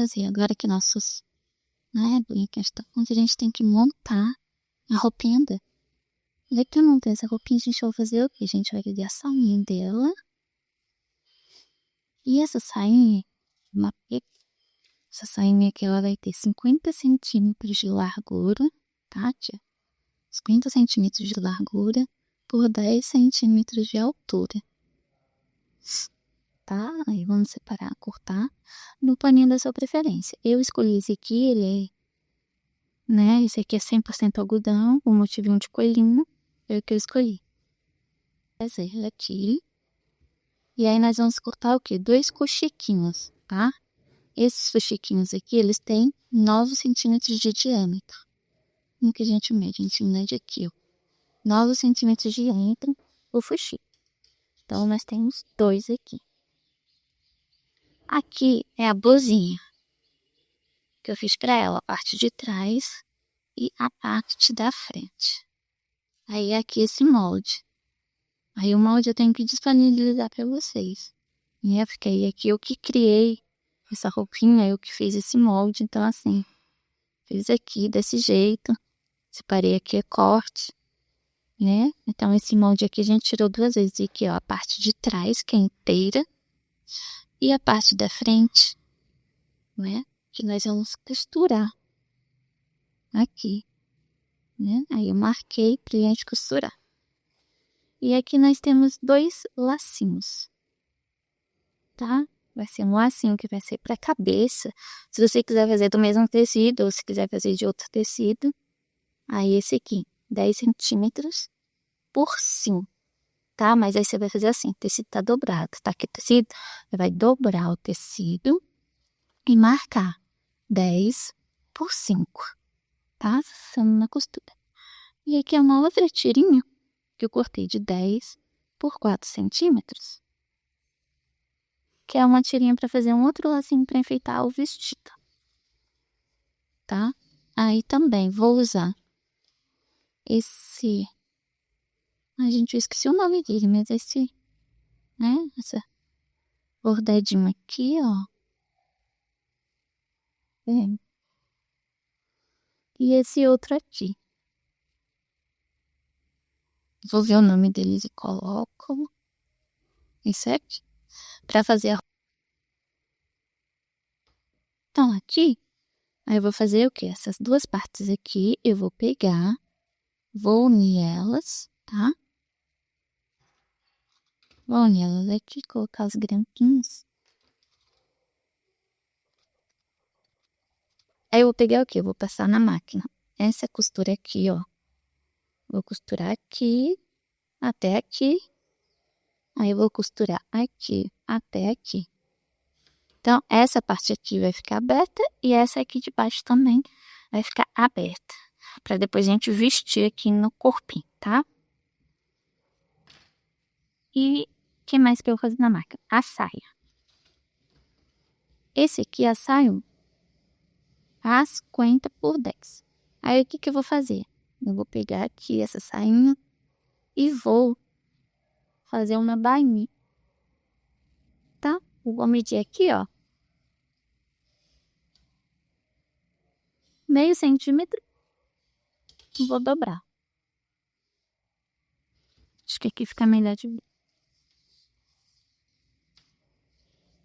fazer? Agora que nossos, né, bonecas estão prontos, a gente tem que montar a roupinha dela. Daí que eu montei essa roupinha, a gente vai fazer o quê? A gente vai fazer a sainha dela. E essa sainha, essa sainha aqui, ela vai ter 50 centímetros de largura, tá, tia? 50 centímetros de largura por 10 centímetros de altura. Tá? Aí vamos separar, cortar no paninho da sua preferência. Eu escolhi esse aqui, ele é, né? Esse aqui é 100% algodão, com motivinho de coelhinho. É o que eu escolhi. Fazer aqui. E aí nós vamos cortar o quê? 2 fuxiquinhos, tá? Esses fuxiquinhos aqui, eles têm 9 centímetros de diâmetro. No que a gente mede aqui, ó. 9 centímetros de diâmetro o fuxico. Então, nós temos 2 aqui. Aqui é a blusinha que eu fiz pra ela, a parte de trás e a parte da frente. Aí aqui esse molde. Aí o molde eu tenho que disponibilizar pra vocês, né? Porque aí aqui eu que criei essa roupinha, eu que fiz esse molde. Então assim, fiz aqui desse jeito, separei aqui corte, né? Então esse molde aqui a gente tirou 2 vezes. E aqui ó, a parte de trás que é inteira e a parte da frente, né? Que nós vamos costurar aqui, né? Aí eu marquei pra gente costurar. E aqui nós temos 2 lacinhos, tá? Vai ser um lacinho que vai ser pra cabeça. Se você quiser fazer do mesmo tecido ou se quiser fazer de outro tecido, aí esse aqui, 10 centímetros por 5, tá? Mas aí você vai fazer assim, o tecido tá dobrado, tá? Aqui o tecido, você vai dobrar o tecido e marcar 10 por 5, tá? Passando na costura. E aqui é uma outra tirinha que eu cortei de 10 por 4 centímetros, que é uma tirinha para fazer um outro lacinho para enfeitar o vestido, tá? Aí também vou usar esse... A gente, eu esqueci o nome dele, mas esse, né? Essa bordadinho aqui, ó. É. E esse outro aqui. Vou ver o nome deles e coloco esse aqui para fazer a... Então aqui, aí eu vou fazer o quê? Essas 2 partes aqui eu vou pegar, vou unir elas, tá? Vou unir elas aqui, colocar os grampezinhos. Aí eu vou pegar o quê? Eu vou passar na máquina. Essa costura aqui, ó. Vou costurar aqui até aqui. Aí eu vou costurar aqui até aqui. Então, essa parte aqui vai ficar aberta e essa aqui de baixo também vai ficar aberta. Pra depois a gente vestir aqui no corpinho, tá? E o que mais que eu vou fazer na máquina? A saia. Esse aqui é a saia a 50 por 10. Aí o que que eu vou fazer? Eu vou pegar aqui essa sainha e vou fazer uma bainha, tá? Eu vou medir aqui, ó, meio centímetro, e vou dobrar. Acho que aqui fica melhor de ver.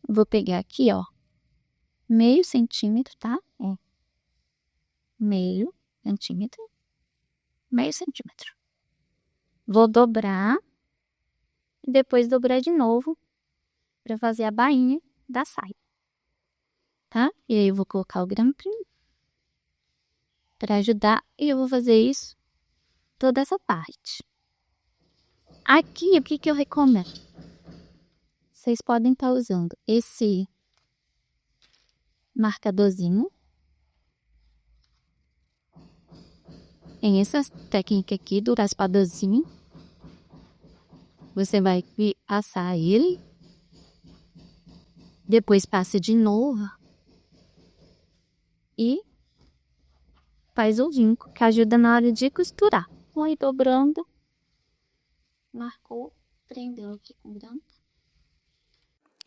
Vou pegar aqui, ó, meio centímetro, tá? Ó, meio centímetro, meio centímetro. Vou dobrar e depois dobrar de novo para fazer a bainha da saia, tá? E aí eu vou colocar o grampinho para ajudar e eu vou fazer isso toda essa parte. Aqui, o que que eu recomendo? Vocês podem estar usando esse marcadorzinho. Em essa técnica aqui do raspadorzinho, você vai assar ele. Depois passa de novo. E faz o vinco, que ajuda na hora de costurar. Vou ir dobrando. Marcou, prendeu aqui com grampo.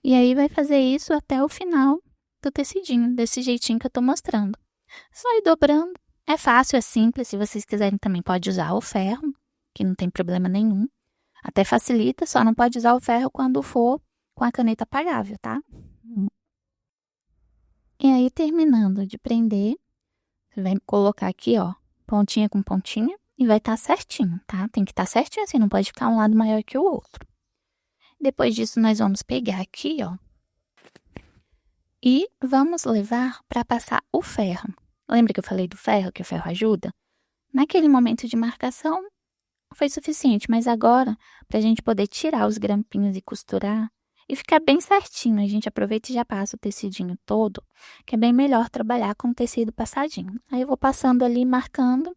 E aí vai fazer isso até o final do tecidinho, desse jeitinho que eu tô mostrando. Só ir dobrando. É fácil, é simples. Se vocês quiserem também pode usar o ferro, que não tem problema nenhum. Até facilita, só não pode usar o ferro quando for com a caneta apagável, tá? E aí, terminando de prender, você vai colocar aqui, ó, pontinha com pontinha e vai estar certinho, tá? Tem que estar certinho assim, não pode ficar um lado maior que o outro. Depois disso, nós vamos pegar aqui, ó, e vamos levar para passar o ferro. Lembra que eu falei do ferro, que o ferro ajuda? Naquele momento de marcação, foi suficiente, mas agora, para a gente poder tirar os grampinhos e costurar, e ficar bem certinho, a gente aproveita e já passa o tecidinho todo, que é bem melhor trabalhar com o tecido passadinho. Aí eu vou passando ali, marcando,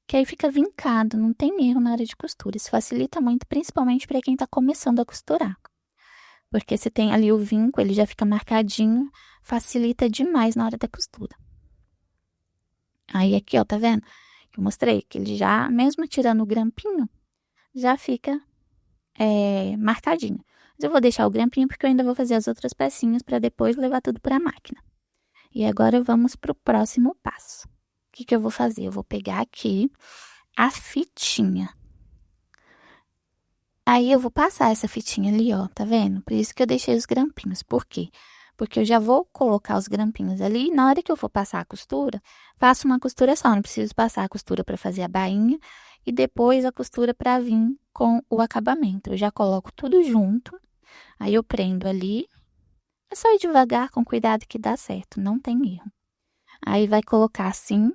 que aí fica vincado, não tem erro na hora de costura. Isso facilita muito, principalmente para quem está começando a costurar. Porque se tem ali o vinco, ele já fica marcadinho, facilita demais na hora da costura. Aí aqui, ó, tá vendo? Eu mostrei que ele já, mesmo tirando o grampinho, já fica marcadinho. Mas eu vou deixar o grampinho porque eu ainda vou fazer as outras pecinhas para depois levar tudo para a máquina. E agora vamos para o próximo passo. O que que eu vou fazer? Eu vou pegar aqui a fitinha. Aí eu vou passar essa fitinha ali, ó, tá vendo? Por isso que eu deixei os grampinhos. Por quê? Porque eu já vou colocar os grampinhos ali e na hora que eu for passar a costura, faço uma costura só, não preciso passar a costura para fazer a bainha e depois a costura para vir com o acabamento. Eu já coloco tudo junto, aí eu prendo ali, é só ir devagar, com cuidado que dá certo, não tem erro. Aí vai colocar assim,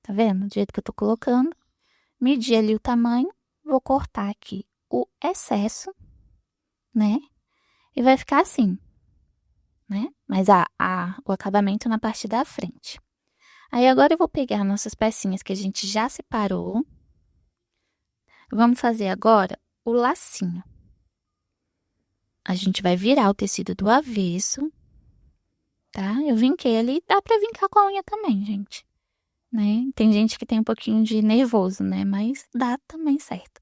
tá vendo? Do jeito que eu tô colocando, medir ali o tamanho, vou cortar aqui o excesso, né? E vai ficar assim, né? Mas o acabamento na parte da frente. Aí agora eu vou pegar nossas pecinhas que a gente já separou. Vamos fazer agora o lacinho. A gente vai virar o tecido do avesso, tá? Eu vinquei ali, dá pra vincar com a unha também, gente, né? Tem gente que tem um pouquinho de nervoso, né? Mas dá também certo.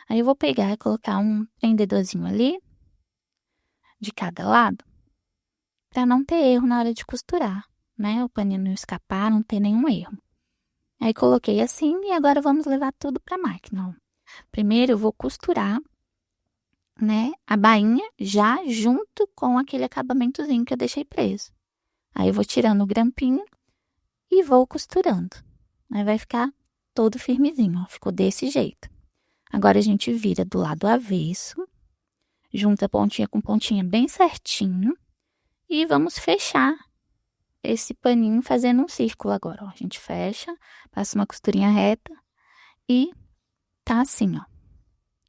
Aí eu vou pegar e colocar um prendedorzinho ali, de cada lado, pra não ter erro na hora de costurar, né? O paninho não escapar, não ter nenhum erro. Aí coloquei assim e agora vamos levar tudo pra máquina, ó. Primeiro eu vou costurar, né, a bainha já junto com aquele acabamentozinho que eu deixei preso. Aí eu vou tirando o grampinho e vou costurando. Aí vai ficar todo firmezinho, ó, ficou desse jeito. Agora a gente vira do lado avesso, junta pontinha com pontinha bem certinho e vamos fechar esse paninho fazendo um círculo agora, ó. A gente fecha, passa uma costurinha reta e tá assim, ó,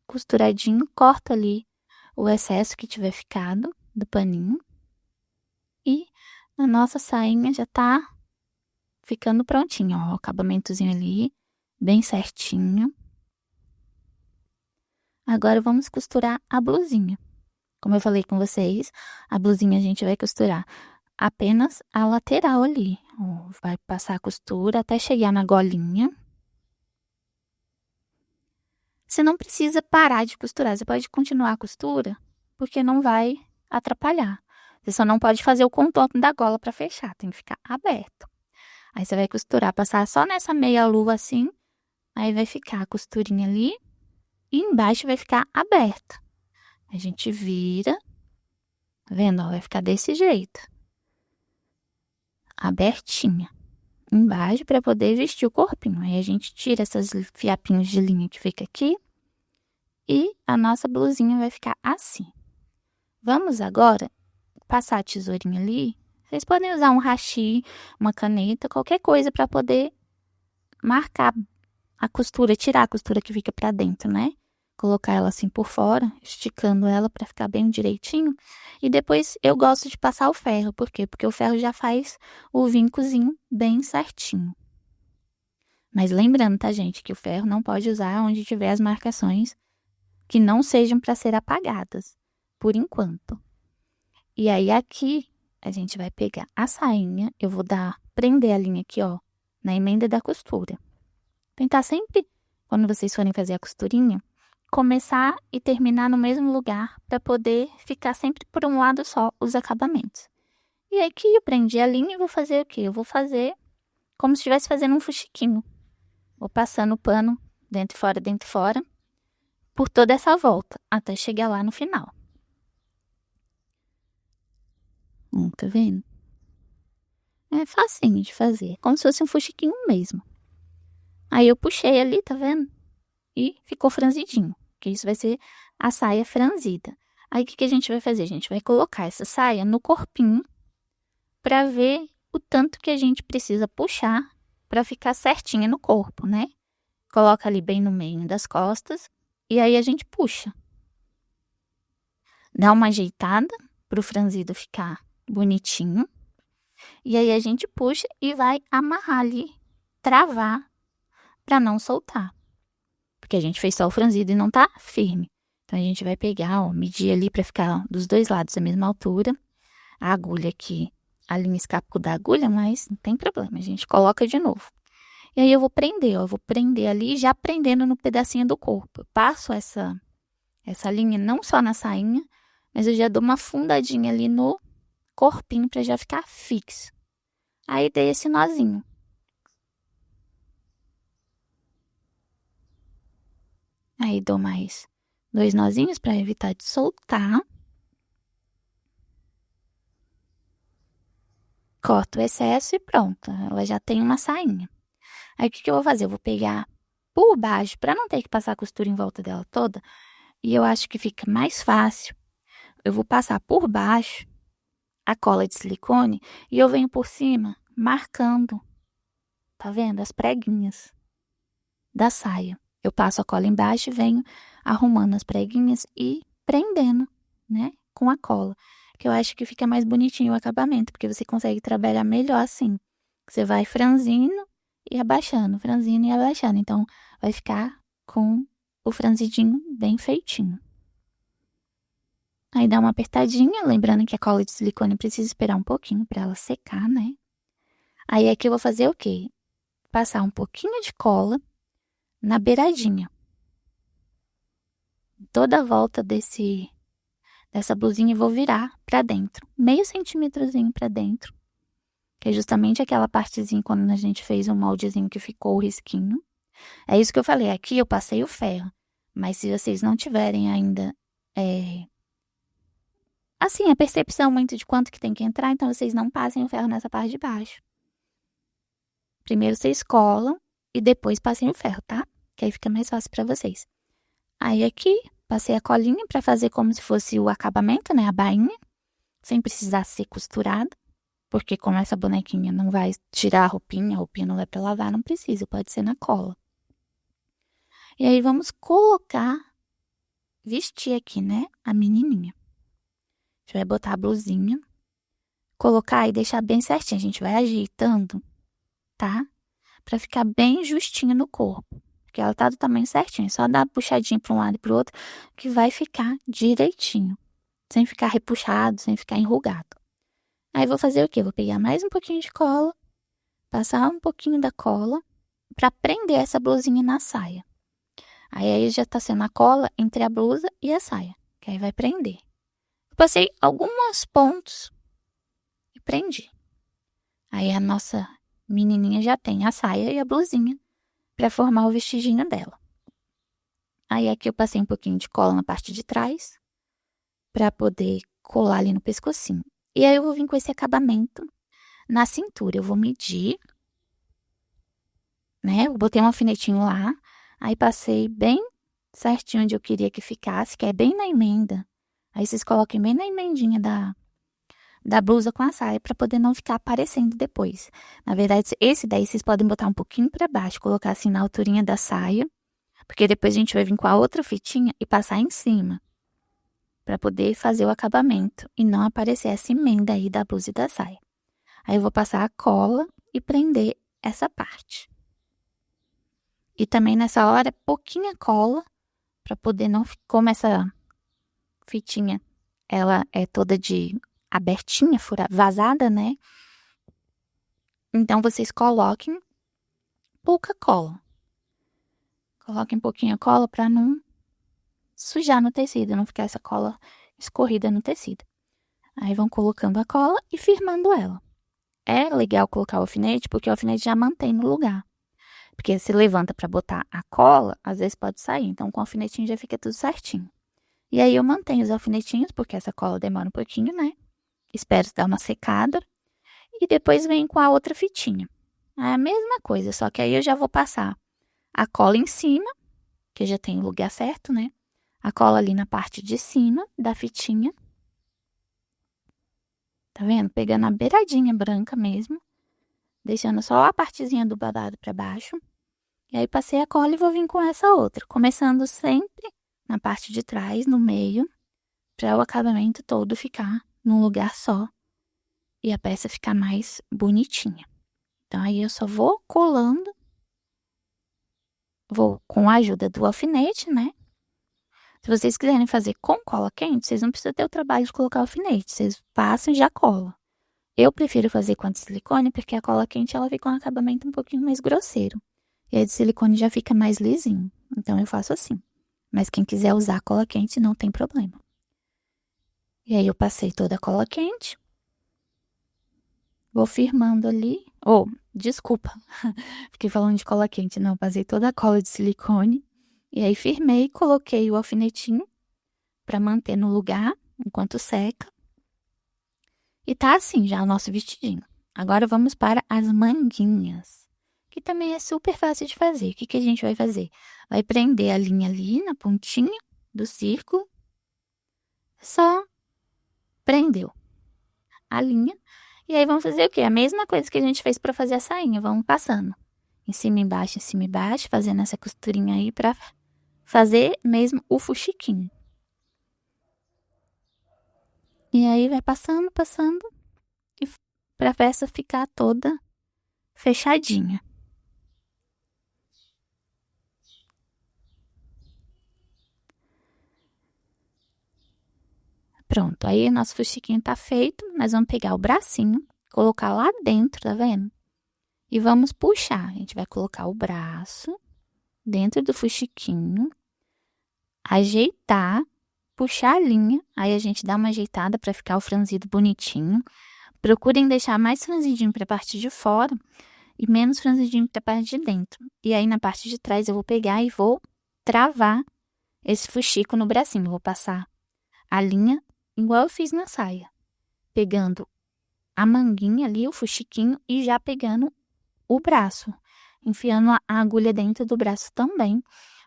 costuradinho, corta ali o excesso que tiver ficado do paninho e a nossa sainha já tá ficando prontinha, ó, o acabamentozinho ali, bem certinho. Agora vamos costurar a blusinha. Como eu falei com vocês, a blusinha a gente vai costurar apenas a lateral ali, ó, vai passar a costura até chegar na golinha. Você não precisa parar de costurar, você pode continuar a costura, porque não vai atrapalhar. Você só não pode fazer o contorno da gola para fechar, tem que ficar aberto. Aí você vai costurar, passar só nessa meia lua assim, aí vai ficar a costurinha ali e embaixo vai ficar aberta. A gente vira, tá vendo? Ó, vai ficar desse jeito. Abertinha. Embaixo para poder vestir o corpinho. Aí a gente tira esses fiapinhos de linha que fica aqui e a nossa blusinha vai ficar assim. Vamos agora passar a tesourinha ali. Vocês podem usar um hashi, uma caneta, qualquer coisa para poder marcar a costura, tirar a costura que fica para dentro, né? Colocar ela assim por fora, esticando ela para ficar bem direitinho. E depois eu gosto de passar o ferro. Por quê? Porque o ferro já faz o vincozinho bem certinho. Mas lembrando, tá, gente, que o ferro não pode usar onde tiver as marcações que não sejam para ser apagadas, por enquanto. E aí aqui a gente vai pegar a sainha, eu vou prender a linha aqui, ó, na emenda da costura. Tentar sempre, quando vocês forem fazer a costurinha, começar e terminar no mesmo lugar para poder ficar sempre por um lado só os acabamentos. E aqui eu prendi a linha e vou fazer o quê? Eu vou fazer como se estivesse fazendo um fuxiquinho. Vou passando o pano dentro e fora, por toda essa volta, até chegar lá no final. Tá vendo? É facinho de fazer, como se fosse um fuxiquinho mesmo. Aí eu puxei ali, tá vendo? E ficou franzidinho, que isso vai ser a saia franzida. Aí o que a gente vai fazer? A gente vai colocar essa saia no corpinho para ver o tanto que a gente precisa puxar para ficar certinha no corpo, né? Coloca ali bem no meio das costas e aí a gente puxa. Dá uma ajeitada pro franzido ficar bonitinho. E aí a gente puxa e vai amarrar ali, travar para não soltar. Porque a gente fez só o franzido e não tá firme. Então a gente vai pegar, ó, medir ali para ficar dos dois lados a mesma altura. A agulha aqui, a linha escapou da agulha, mas não tem problema, a gente coloca de novo. E aí eu vou prender, ó, eu vou prender ali, já prendendo no pedacinho do corpo. Eu passo essa linha não só na sainha, mas eu já dou uma fundadinha ali no corpinho para já ficar fixo. Aí dei esse nozinho. Aí dou mais 2 nozinhos para evitar de soltar. Corto o excesso e pronto, ela já tem uma sainha. Aí o que eu vou fazer? Eu vou pegar por baixo, para não ter que passar a costura em volta dela toda, e eu acho que fica mais fácil. Eu vou passar por baixo a cola de silicone e eu venho por cima marcando, tá vendo? As preguinhas da saia. Eu passo a cola embaixo e venho arrumando as preguinhas e prendendo, né? Com a cola. Que eu acho que fica mais bonitinho o acabamento, porque você consegue trabalhar melhor assim. Você vai franzindo e abaixando, franzindo e abaixando. Então, vai ficar com o franzidinho bem feitinho. Aí dá uma apertadinha, lembrando que a cola de silicone precisa esperar um pouquinho para ela secar, né? Aí aqui eu vou fazer o quê? Passar um pouquinho de cola na beiradinha. Toda a volta dessa blusinha eu vou virar para dentro, meio centímetrozinho para dentro, que é justamente aquela partezinha quando a gente fez um moldezinho que ficou o risquinho. É isso que eu falei, aqui eu passei o ferro, mas se vocês não tiverem ainda assim, a percepção muito de quanto que tem que entrar, então vocês não passem o ferro nessa parte de baixo. Primeiro vocês colam e depois passem o ferro, tá? Que aí fica mais fácil para vocês. Aí aqui, passei a colinha para fazer como se fosse o acabamento, né? A bainha, sem precisar ser costurada. Porque como essa bonequinha não vai tirar a roupinha não vai para lavar, não precisa, pode ser na cola. E aí vamos colocar, vestir aqui, né? A menininha. A gente vai botar a blusinha, colocar e deixar bem certinho. A gente vai ajeitando, tá? Pra ficar bem justinho no corpo. Porque ela tá do tamanho certinho. É só dar uma puxadinha pra um lado e pro outro que vai ficar direitinho. Sem ficar repuxado, sem ficar enrugado. Aí vou fazer o quê? Vou pegar mais um pouquinho de cola, passar um pouquinho da cola pra prender essa blusinha na saia. Aí já tá sendo a cola entre a blusa e a saia, que aí vai prender. Eu passei alguns pontos e prendi. Aí a nossa menininha já tem a saia e a blusinha para formar o vestidinho dela. Aí aqui eu passei um pouquinho de cola na parte de trás para poder colar ali no pescocinho. E aí eu vou vir com esse acabamento na cintura. Eu vou medir, né? Eu botei um alfinetinho lá, aí passei bem certinho onde eu queria que ficasse, que é bem na emenda. Aí vocês coloquem bem na emendinha da blusa com a saia para poder não ficar aparecendo depois. Na verdade, esse daí vocês podem botar um pouquinho para baixo, colocar assim na alturinha da saia, porque depois a gente vai vir com a outra fitinha e passar em cima, para poder fazer o acabamento e não aparecer essa emenda aí da blusa e da saia. Aí eu vou passar a cola e prender essa parte. E também nessa hora, pouquinha cola, para poder não, como essa fitinha, ela é toda de abertinha, vazada, né? Então, vocês coloquem pouca cola. Coloquem pouquinha cola para não sujar no tecido, não ficar essa cola escorrida no tecido. Aí vão colocando a cola e firmando ela. É legal colocar o alfinete porque o alfinete já mantém no lugar. Porque se levanta para botar a cola, às vezes pode sair. Então com o alfinetinho já fica tudo certinho. E aí eu mantenho os alfinetinhos porque essa cola demora um pouquinho, né? Espero dar uma secada e depois venho com a outra fitinha. É a mesma coisa, só que aí eu já vou passar a cola em cima, que já tem o lugar certo, né? A cola ali na parte de cima da fitinha. Tá vendo? Pegando a beiradinha branca mesmo, deixando só a partezinha do babado para baixo. E aí passei a cola e vou vir com essa outra, começando sempre na parte de trás, no meio, para o acabamento todo ficar num lugar só e a peça ficar mais bonitinha. Então aí eu só vou colando, vou com a ajuda do alfinete, né? Se vocês quiserem fazer com cola quente, vocês não precisam ter o trabalho de colocar alfinete, vocês passam e já colam. Eu prefiro fazer com a de silicone porque a cola quente ela fica com um acabamento um pouquinho mais grosseiro. E a de silicone já fica mais lisinho. Então eu faço assim. Mas quem quiser usar a cola quente não tem problema. E aí eu passei toda a cola quente. Vou firmando ali. Desculpa. Fiquei falando de cola quente. Não, passei toda a cola de silicone. E aí firmei, coloquei o alfinetinho para manter no lugar enquanto seca. E tá assim já o nosso vestidinho. Agora vamos para as manguinhas, que também é super fácil de fazer. O que a gente vai fazer? Vai prender a linha ali na pontinha do círculo. Só prendeu a linha. E aí vamos fazer o quê? A mesma coisa que a gente fez para fazer a sainha. Vamos passando em cima e embaixo, fazendo essa costurinha aí para fazer mesmo o fuxiquinho. E aí vai passando, e para a peça ficar toda fechadinha. Pronto, aí o nosso fuxiquinho tá feito. Nós vamos pegar o bracinho, colocar lá dentro, tá vendo? E vamos puxar. A gente vai colocar o braço dentro do fuxiquinho, ajeitar, puxar a linha. Aí a gente dá uma ajeitada para ficar o franzido bonitinho. Procurem deixar mais franzidinho para a parte de fora e menos franzidinho para a parte de dentro. E aí na parte de trás eu vou pegar e vou travar esse fuxico no bracinho. Eu vou passar a linha igual eu fiz na saia, pegando a manguinha ali, o fuxiquinho, e já pegando o braço, enfiando a agulha dentro do braço também,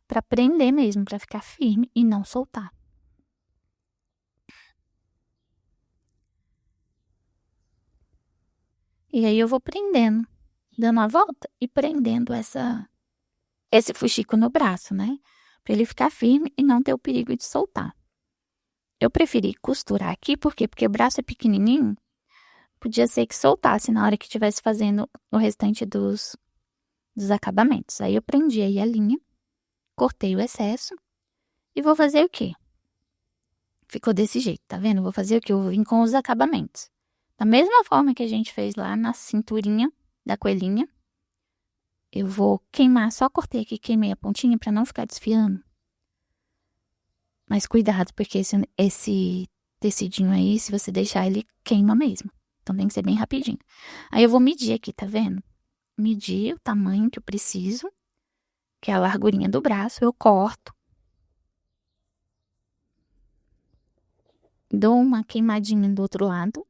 para prender mesmo, para ficar firme e não soltar. E aí eu vou prendendo, dando a volta e prendendo esse fuxico no braço, né? Para ele ficar firme e não ter o perigo de soltar. Eu preferi costurar aqui, por quê? Porque o braço é pequenininho, podia ser que soltasse na hora que estivesse fazendo o restante dos acabamentos. Aí eu prendi aí a linha, cortei o excesso e vou fazer o quê? Ficou desse jeito, tá vendo? Vou fazer o quê? Eu vou vir com os acabamentos. Da mesma forma que a gente fez lá na cinturinha da coelhinha, eu vou queimar, só cortei aqui, queimei a pontinha para não ficar desfiando. Mas cuidado, porque esse tecidinho aí, se você deixar, ele queima mesmo. Então tem que ser bem rapidinho. Aí eu vou medir aqui, tá vendo? Medir o tamanho que eu preciso, que é a largurinha do braço, eu corto. Dou uma queimadinha do outro lado.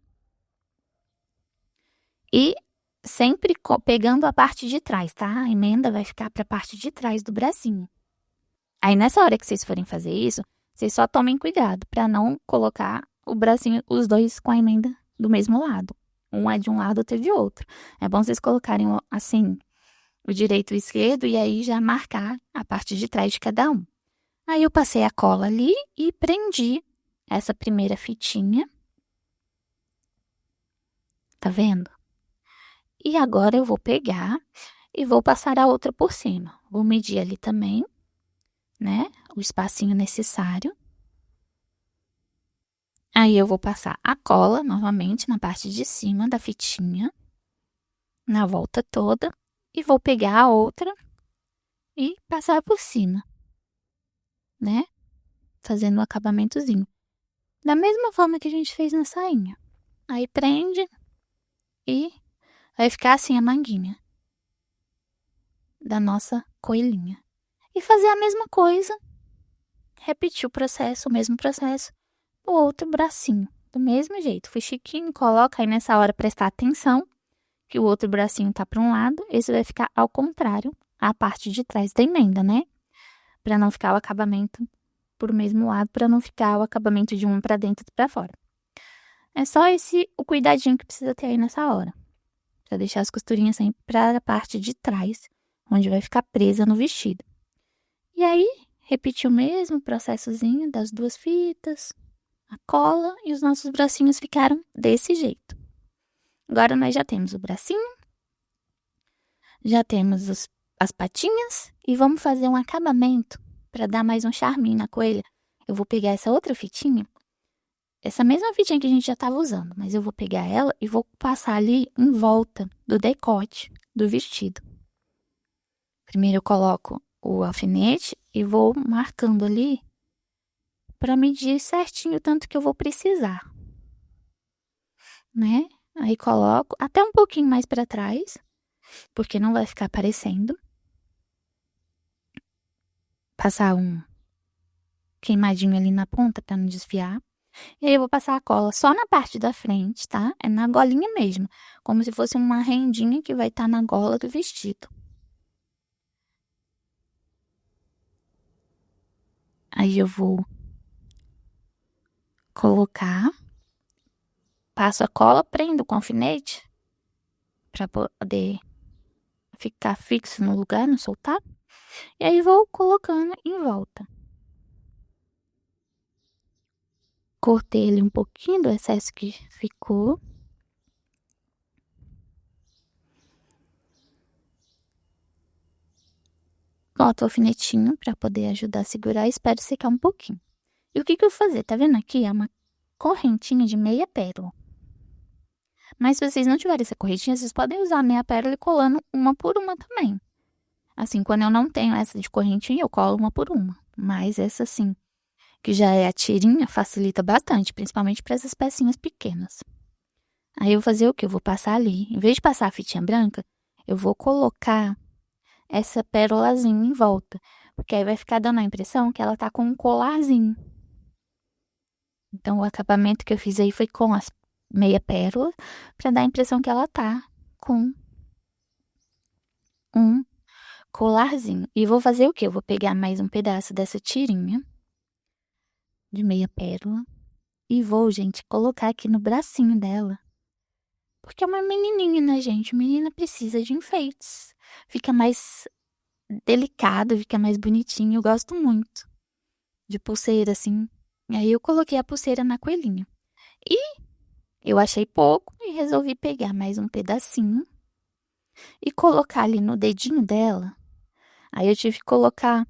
E sempre pegando a parte de trás, tá? A emenda vai ficar para a parte de trás do bracinho. Aí nessa hora que vocês forem fazer isso, vocês só tomem cuidado para não colocar o bracinho, os dois com a emenda do mesmo lado. Um é de um lado, outro é de outro. É bom vocês colocarem assim, o direito e o esquerdo, e aí já marcar a parte de trás de cada um. Aí eu passei a cola ali e prendi essa primeira fitinha. Tá vendo? E agora eu vou pegar e vou passar a outra por cima. Vou medir ali também, né? O espacinho necessário. Aí eu vou passar a cola novamente na parte de cima da fitinha, na volta toda, e vou pegar a outra e passar por cima, né? Fazendo o acabamentozinho. da mesma forma que a gente fez na sainha. Aí prende e vai ficar assim a manguinha da nossa coelhinha. E fazer a mesma coisa, repetir o mesmo processo, o outro bracinho, do mesmo jeito. Fui chiquinho, coloca aí nessa hora prestar atenção que o outro bracinho tá para um lado, esse vai ficar ao contrário, a parte de trás da emenda, né? Para não ficar o acabamento pro mesmo lado, para não ficar o acabamento de um para dentro e para fora. É só o cuidadinho que precisa ter aí nessa hora. Pra deixar as costurinhas sempre para a parte de trás, onde vai ficar presa no vestido. E aí, repetir o mesmo processozinho das duas fitas, a cola, e os nossos bracinhos ficaram desse jeito. Agora nós já temos o bracinho, já temos as patinhas e vamos fazer um acabamento para dar mais um charminho na coelha. Eu vou pegar essa outra fitinha, essa mesma fitinha que a gente já estava usando, mas eu vou pegar ela e vou passar ali em volta do decote do vestido. Primeiro eu coloco o alfinete e vou marcando ali para medir certinho o tanto que eu vou precisar, né? Aí coloco até um pouquinho mais para trás, porque não vai ficar aparecendo. Passar um queimadinho ali na ponta para não desfiar. E aí eu vou passar a cola só na parte da frente, tá? É na golinha mesmo, como se fosse uma rendinha que vai estar na gola do vestido. Aí eu vou colocar, passo a cola, prendo com alfinete para poder ficar fixo no lugar, não soltar. E aí vou colocando em volta. Cortei ele um pouquinho do excesso que ficou. Boto o alfinetinho para poder ajudar a segurar e espero secar um pouquinho. E o que eu vou fazer? Tá vendo aqui? É uma correntinha de meia pérola. Mas se vocês não tiverem essa correntinha, vocês podem usar a meia pérola e colando uma por uma também. Assim, quando eu não tenho essa de correntinha, eu colo uma por uma. Mas essa assim, que já é a tirinha, facilita bastante, principalmente para essas pecinhas pequenas. Aí eu vou fazer o quê? Eu vou passar ali. Em vez de passar a fitinha branca, eu vou colocar essa pérolazinha em volta. Porque aí vai ficar dando a impressão que ela tá com um colarzinho. Então, o acabamento que eu fiz aí foi com as meia pérola, para dar a impressão que ela tá com um colarzinho. E vou fazer o quê? Eu vou pegar mais um pedaço dessa tirinha de meia pérola e vou, gente, colocar aqui no bracinho dela. Porque é uma menininha, né, gente? Menina precisa de enfeites. Fica mais delicado, fica mais bonitinho. Eu gosto muito de pulseira, assim. E aí eu coloquei a pulseira na coelhinha. E eu achei pouco e resolvi pegar mais um pedacinho e colocar ali no dedinho dela. Aí eu tive que colocar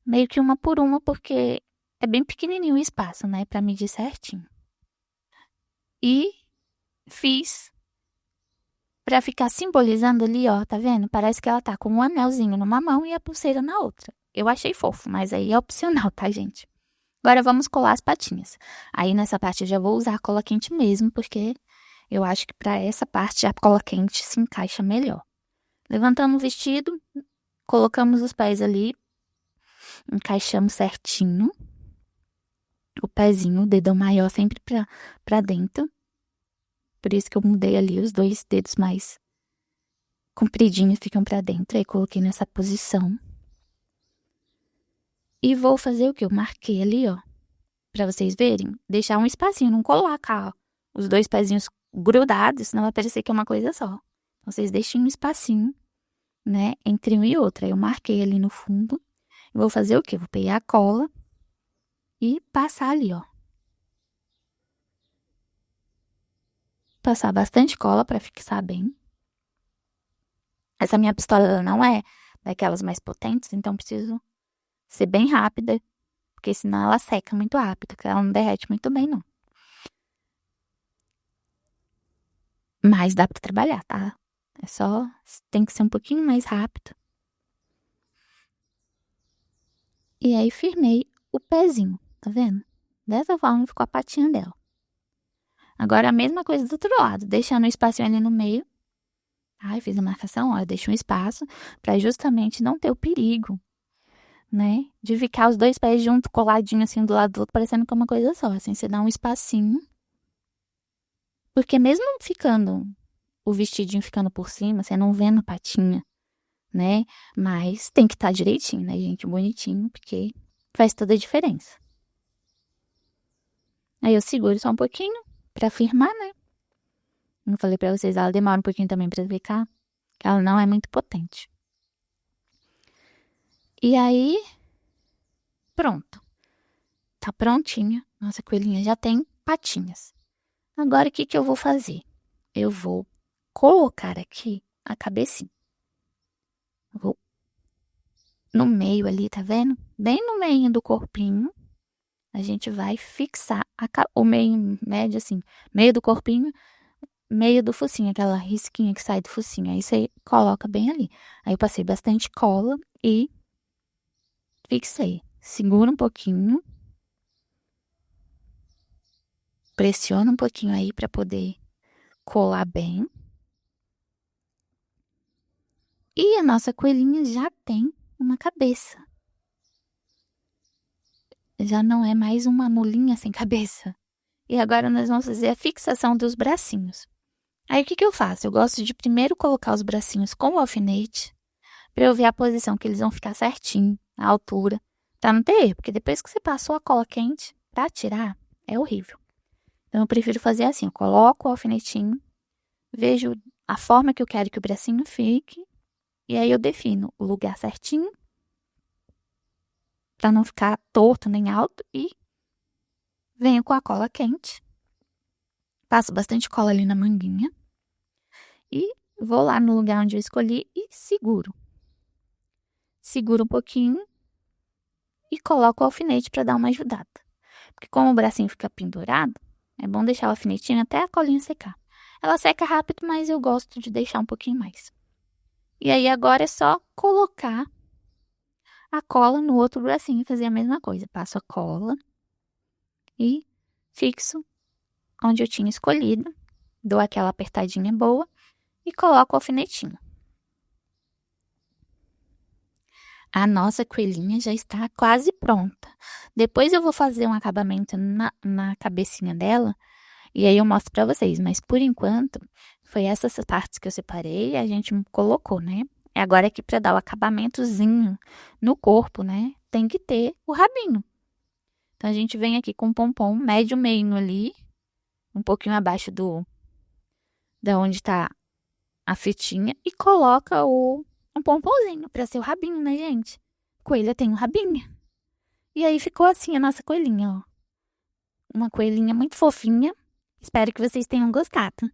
meio que uma por uma, porque é bem pequenininho o espaço, né, pra medir certinho. E fiz pra ficar simbolizando ali, ó, tá vendo? Parece que ela tá com um anelzinho numa mão e a pulseira na outra. Eu achei fofo, mas aí é opcional, tá, gente? Agora vamos colar as patinhas. Aí nessa parte eu já vou usar a cola quente mesmo, porque eu acho que pra essa parte a cola quente se encaixa melhor. Levantamos o vestido, colocamos os pés ali, encaixamos certinho. O pezinho, o dedão maior sempre pra dentro. Por isso que eu mudei ali, os dois dedos mais compridinhos ficam pra dentro. Aí coloquei nessa posição. E vou fazer o que? Eu marquei ali, ó. Pra vocês verem. Deixar um espacinho, não colocar, ó, os dois pezinhos grudados, senão vai parecer que é uma coisa só. Então, vocês deixem um espacinho, né, entre um e outro. Aí eu marquei ali no fundo. E vou fazer o quê? Vou pegar a cola e passar ali, ó. Passar bastante cola pra fixar bem. Essa minha pistola ela não é daquelas mais potentes, então preciso ser bem rápida, porque senão ela seca muito rápido, porque ela não derrete muito bem, não. Mas dá pra trabalhar, tá? É só, tem que ser um pouquinho mais rápido. E aí firmei o pezinho, tá vendo? Dessa forma ficou a patinha dela. Agora a mesma coisa do outro lado, deixando um espacinho ali no meio. Ai, fiz a marcação, ó, eu deixo um espaço para justamente não ter o perigo, né? De ficar os dois pés juntos, coladinhos assim, do lado do outro, parecendo que é uma coisa só. Assim, você dá um espacinho. Porque mesmo ficando, o vestidinho ficando por cima, você não vendo patinha, né? Mas tem que estar direitinho, né, gente? Bonitinho, porque faz toda a diferença. Aí eu seguro só um pouquinho pra firmar, né? Como falei pra vocês, ela demora um pouquinho também pra ficar, que ela não é muito potente. E aí, pronto. Tá prontinha. Nossa coelhinha já tem patinhas. Agora, o que que eu vou fazer? Eu vou colocar aqui a cabecinha. Vou no meio ali, tá vendo? Bem no meio do corpinho. A gente vai fixar o meio médio, assim, meio do corpinho, meio do focinho, aquela risquinha que sai do focinho. Aí você coloca bem ali. Aí eu passei bastante cola e fixei. Segura um pouquinho. Pressiona um pouquinho aí para poder colar bem. E a nossa coelhinha já tem uma cabeça. Já não é mais uma mulinha sem cabeça. E agora nós vamos fazer a fixação dos bracinhos. Aí o que que eu faço? Eu gosto de primeiro colocar os bracinhos com o alfinete para eu ver a posição que eles vão ficar certinho, a altura, pra não ter erro, porque depois que você passou a cola quente, pra tirar é horrível. Então eu prefiro fazer assim, eu coloco o alfinetinho, vejo a forma que eu quero que o bracinho fique e aí eu defino o lugar certinho para não ficar torto nem alto e venho com a cola quente. Passo bastante cola ali na manguinha e vou lá no lugar onde eu escolhi e seguro. Seguro um pouquinho e coloco o alfinete para dar uma ajudada. Porque como o bracinho fica pendurado, é bom deixar o alfinetinho até a colinha secar. Ela seca rápido, mas eu gosto de deixar um pouquinho mais. E aí agora é só colocar a cola no outro bracinho e fazer a mesma coisa. Passo a cola e fixo onde eu tinha escolhido. Dou aquela apertadinha boa e coloco o alfinetinho. A nossa coelhinha já está quase pronta. Depois eu vou fazer um acabamento na cabecinha dela e aí eu mostro pra vocês. Mas por enquanto, foi essas partes que eu separei e a gente colocou, né? E agora aqui pra dar o acabamentozinho no corpo, né? Tem que ter o rabinho. Então a gente vem aqui com um pompom médio meio ali, um pouquinho abaixo da onde tá a fitinha e coloca um pomponzinho pra ser o rabinho, né, gente? Coelha tem um rabinho. E aí ficou assim a nossa coelhinha, ó. Uma coelhinha muito fofinha. Espero que vocês tenham gostado.